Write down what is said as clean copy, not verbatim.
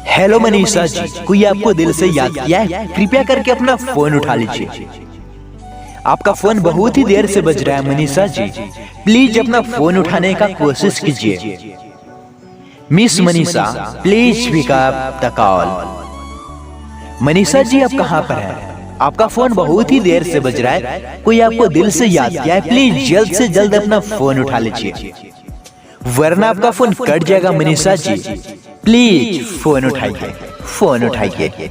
Hello Manisha ji, कोई आपको दिल से याद किया है? कृपया करके अपना फोन उठा लीजिए। आपका फोन बहुत ही देर से बज रहा है मनीषा जी, प्लीज अपना फोन उठाने का कोशिश कीजिए। Miss Manisha, please pick up the call. Manisha ji, आप कहाँ पर हैं? आपका फोन बहुत ही देर से बज रहा है, कोई आपको दिल से याद किया है? प्लीज जल्द से जल्द अपना फोन उठा लीजिए, वरना आपका फोन कट जाएगा। मनीषा जी, प्लीज फोन उठाइए, फोन उठाइए।